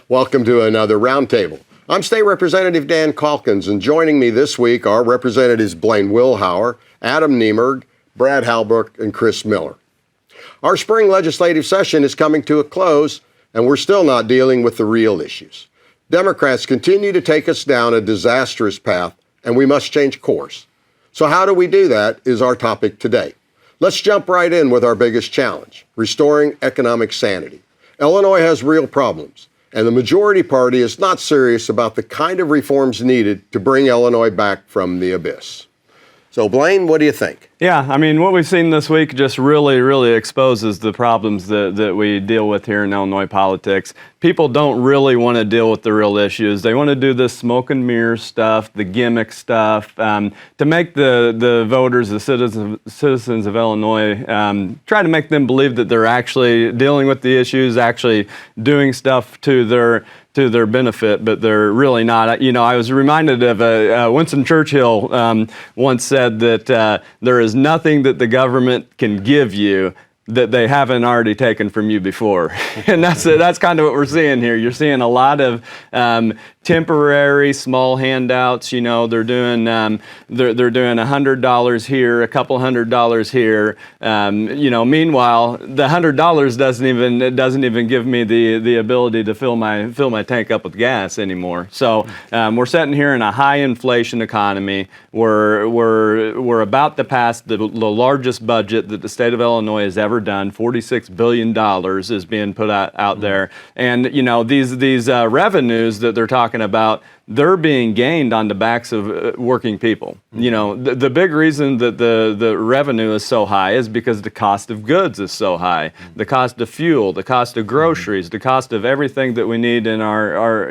Welcome to another Roundtable. I'm State Representative Dan Caulkins, and joining me this week are Representatives Blaine Wilhauer, Adam Niemerg, Brad Halbrook, and Chris Miller. Our spring legislative session is coming to a close, and we're still not dealing with the real issues. Democrats continue to take us down a disastrous path, and we must change course. So how do we do that is our topic today. Let's jump right in with our biggest challenge, restoring economic sanity. Illinois has real problems, and the majority party is not serious about the kind of reforms needed to bring Illinois back from the abyss. So, Blaine, what do you think? Yeah, I mean, what we've seen this week just really exposes the problems that we deal with here in Illinois politics. People don't really want to deal with the real issues. They want to do this smoke and mirrors stuff, the gimmick stuff, to make the voters, the citizens of Illinois, try to make them believe that they're actually dealing with the issues, actually doing stuff to their benefit, but they're really not. You know, I was reminded of Winston Churchill once said that there is nothing that the government can give you that they haven't already taken from you before. And that's kind of what we're seeing here. You're seeing a lot of temporary small handouts. You know, they're doing $100 here, a couple $100 here. You know, meanwhile, the $100 doesn't even give me the ability to fill my tank up with gas anymore. So we're sitting here in a high inflation economy. We're about to pass the largest budget that the state of Illinois has ever done. $46 billion is being put out there, and you know these revenues that they're talking about, they're being gained on the backs of working people. You know, the big reason that the revenue is so high is because the cost of goods is so high. The cost of fuel, the cost of groceries, the cost of everything that we need in our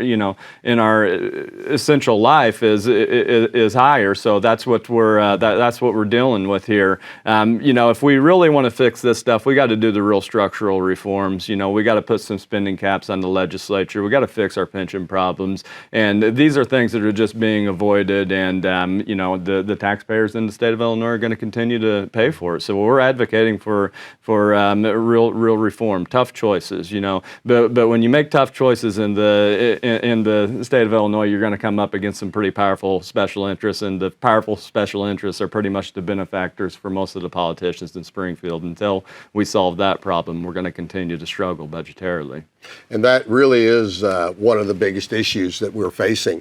essential life is higher. So that's what we're dealing with here. You know, if we really want to fix this stuff, we got to do the real structural reforms. You know, we got to put some spending caps on the legislature. We got to fix our pension problems, and these are things that are just being avoided, and you know, the taxpayers in the state of Illinois are going to continue to pay for it. So we're advocating for real reform, tough choices. You know, but when you make tough choices in the state of Illinois, you're going to come up against some pretty powerful special interests, and the powerful special interests are pretty much the benefactors for most of the politicians in Springfield. Until we solve that problem, we're going to continue to struggle budgetarily. And that really is one of the biggest issues that we're facing.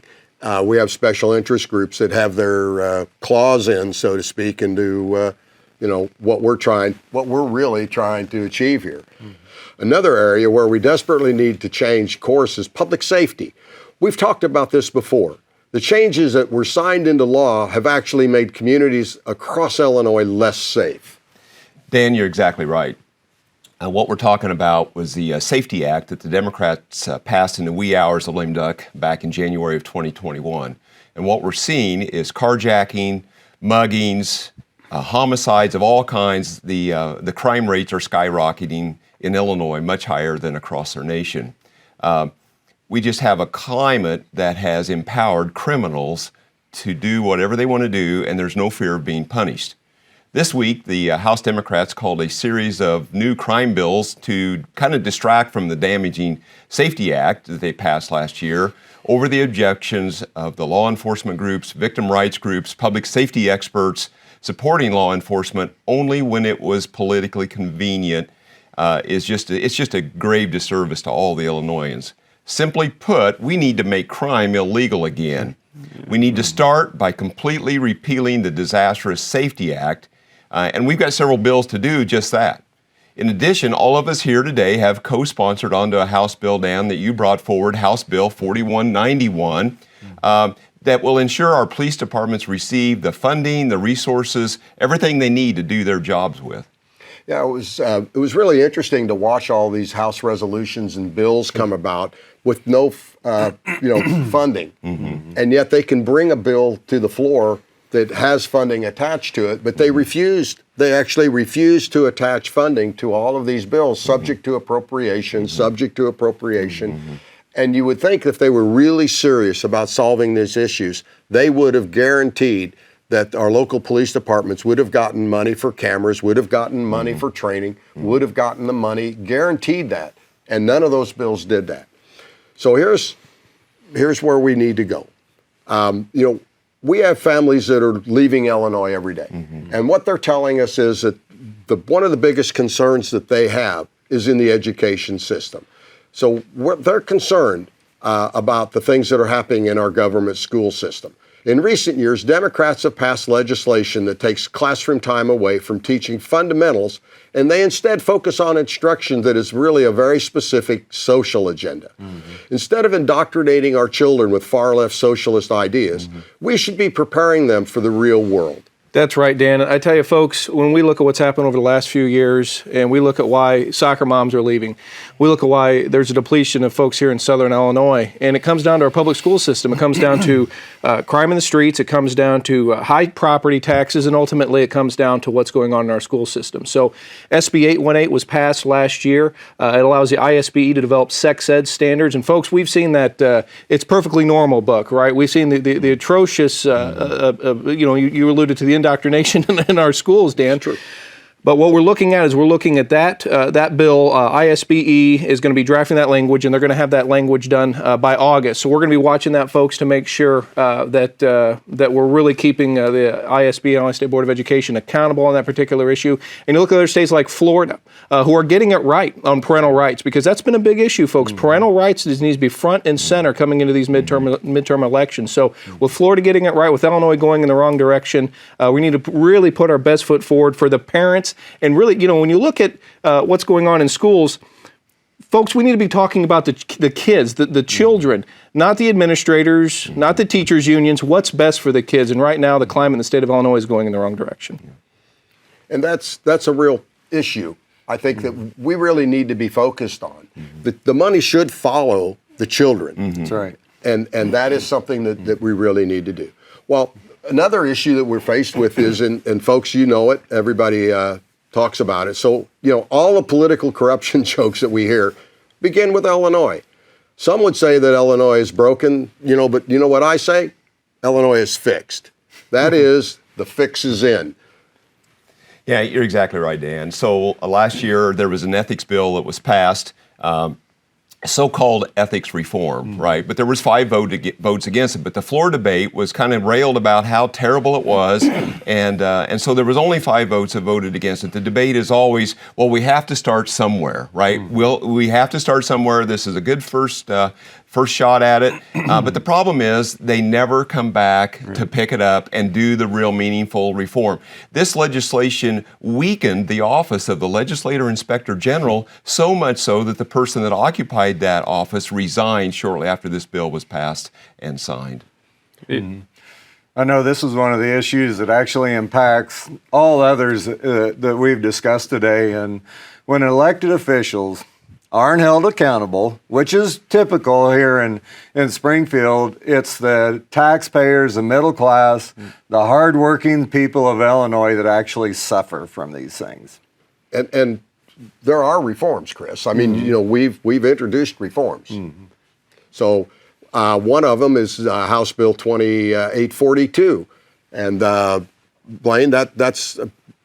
We have special interest groups that have their claws in, so to speak, into you know, what we're really trying to achieve here. Another area where we desperately need to change course is public safety. We've talked about this before. The changes that were signed into law have actually made communities across Illinois less safe. Dan, you're exactly right. What we're talking about was the Safety Act that the Democrats passed in the wee hours of lame duck back in January of 2021. And what we're seeing is carjacking, muggings, homicides of all kinds. The crime rates are skyrocketing in Illinois, much higher than across our nation. We just have a climate that has empowered criminals to do whatever they want to do, and there's no fear of being punished. This week, the House Democrats called a series of new crime bills to kind of distract from the damaging Safety Act that they passed last year over the objections of the law enforcement groups, victim rights groups, public safety experts supporting law enforcement only when it was politically convenient. It's just a grave disservice to all the Illinoisans. Simply put, we need to make crime illegal again. We need to start by completely repealing the disastrous Safety Act. And we've got several bills to do just that. In addition, all of us here today have co-sponsored onto a House bill, Dan, that you brought forward, House Bill 4191, that will ensure our police departments receive the funding, the resources, everything they need to do their jobs with. Yeah, it was really interesting to watch all these House resolutions and bills come about with no funding, and yet they can bring a bill to the floor that has funding attached to it, but they actually refused to attach funding to all of these bills, subject to appropriation. And you would think if they were really serious about solving these issues, they would have guaranteed that our local police departments would have gotten money for cameras, would have gotten money for training, would have gotten the money, guaranteed that. And none of those bills did that. So here's where we need to go. We have families that are leaving Illinois every day. And what they're telling us is that one of the biggest concerns that they have is in the education system. So they're concerned about the things that are happening in our government school system. In recent years, Democrats have passed legislation that takes classroom time away from teaching fundamentals, and they instead focus on instruction that is really a very specific social agenda. Instead of indoctrinating our children with far-left socialist ideas, we should be preparing them for the real world. That's right, Dan. I tell you, folks, when we look at what's happened over the last few years, and we look at why soccer moms are leaving, we look at why there's a depletion of folks here in Southern Illinois, and it comes down to our public school system. It comes down to crime in the streets. It comes down to high property taxes, and ultimately it comes down to what's going on in our school system. So SB 818 was passed last year. It allows the ISBE to develop sex ed standards, and folks, we've seen that it's perfectly normal, Buck, right? We've seen the atrocious, you alluded to the indoctrination in our schools, Dan. True. But what we're looking at is that bill. ISBE is going to be drafting that language, and they're going to have that language done by August. So we're going to be watching that, folks, to make sure that we're really keeping the ISBE, Illinois State Board of Education, accountable on that particular issue. And you look at other states like Florida, who are getting it right on parental rights, because that's been a big issue, folks. Parental rights needs to be front and center coming into these midterm elections. So with Florida getting it right, with Illinois going in the wrong direction, we need to really put our best foot forward for the parents. And really, when you look at what's going on in schools, folks, we need to be talking about the kids, the children, not the administrators, not the teachers' unions. What's best for the kids? And right now, the climate in the state of Illinois is going in the wrong direction. And that's a real issue, I think, that we really need to be focused on. The money should follow the children. That's right. And that is something that we really need to do. Well, another issue that we're faced with is, and folks, you know it, everybody talks about it. So, all the political corruption jokes that we hear begin with Illinois. Some would say that Illinois is broken, but you know what I say? Illinois is fixed. That is, the fix is in. Yeah, you're exactly right, Dan. So last year there was an ethics bill that was passed, so-called ethics reform, right? But there was 5 votes against it. But the floor debate was kind of railed about how terrible it was, and so there was only 5 votes that voted against it. The debate is always, well, we have to start somewhere, right? We have to start somewhere. This is a good first shot at it. But the problem is they never come back to pick it up and do the real meaningful reform. This legislation weakened the office of the Legislative Inspector General, so much so that the person that occupied that office resigned shortly after this bill was passed and signed. I know this is one of the issues that actually impacts all others that we've discussed today. And when elected officials aren't held accountable, which is typical here in Springfield, it's the taxpayers, the middle class, the hardworking people of Illinois that actually suffer from these things. And there are reforms, Chris. I mean, we've introduced reforms. So one of them is House Bill 2842, and Blaine, that's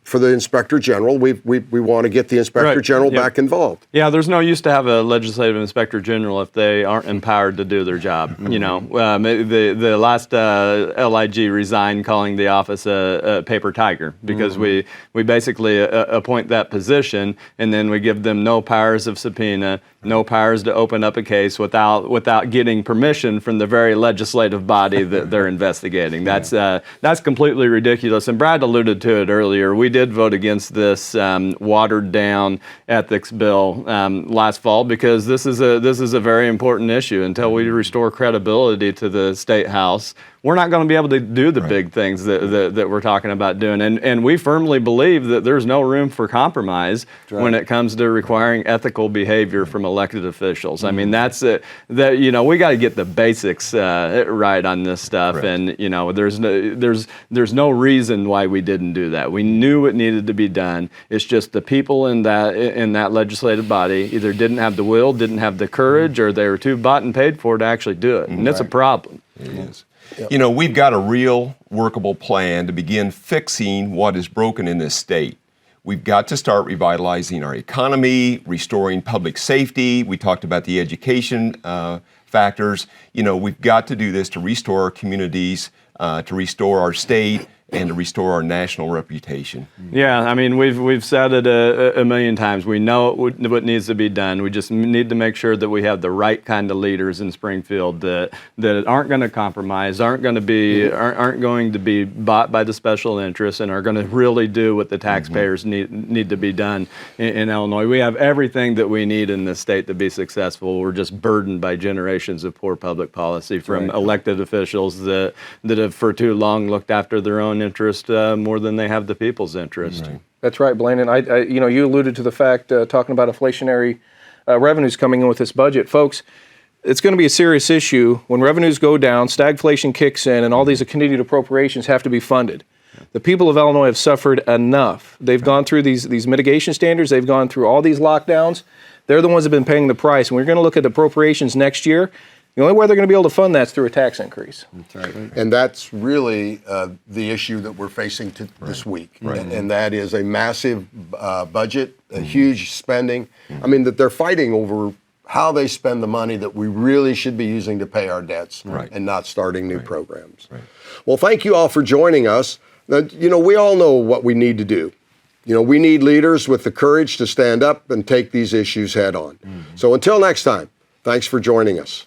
for the Inspector General. We want to get the Inspector General back involved. Yeah, there's no use to have a legislative Inspector General if they aren't empowered to do their job. The last LIG resigned, calling the office a paper tiger, because we basically appoint that position, and then we give them no powers of subpoena, no powers to open up a case without getting permission from the very legislative body that they're investigating. That's completely ridiculous. And Brad alluded to it earlier. We did vote against this watered down ethics bill last fall, because this is a very important issue. Until we restore credibility to the State House, we're not going to be able to do the big things that we're talking about doing. And we firmly believe that there's no room for compromise when it comes to requiring ethical behavior from elected officials. I mean, that's it. We got to get the basics right on this stuff. And there's no reason why we didn't do that. We knew it needed to be done. It's just the people in that legislative body either didn't have the will, didn't have the courage, or they were too bought and paid for to actually do it. And it's a problem. It is. We've got a real workable plan to begin fixing what is broken in this state. We've got to start revitalizing our economy, restoring public safety. We talked about the education factors. You know, we've got to do this to restore our communities, to restore our state, and to restore our national reputation. Yeah, I mean, we've said it a million times. We know what needs to be done. We just need to make sure that we have the right kind of leaders in Springfield that aren't going to compromise, aren't going to be bought by the special interests, and are going to really do what the taxpayers need to be done in Illinois. We have everything that we need in this state to be successful. We're just burdened by generations of poor public policy from elected officials that have for too long looked after their own interest more than they have the people's interest. Right. That's right, Blaine. And you alluded to the fact, talking about inflationary revenues coming in with this budget. Folks, it's going to be a serious issue. When revenues go down, stagflation kicks in, and all these continued appropriations have to be funded. The people of Illinois have suffered enough. They've gone through these mitigation standards. They've gone through all these lockdowns. They're the ones that have been paying the price. And we're going to look at appropriations next year. The only way they're going to be able to fund that is through a tax increase. That's right. And that's really the issue that we're facing this week. Right. And that is a massive budget, a huge spending. I mean, that they're fighting over how they spend the money that we really should be using to pay our debts and not starting new programs. Right. Well, thank you all for joining us. Now, you know, we all know what we need to do. You know, we need leaders with the courage to stand up and take these issues head on. So until next time, thanks for joining us.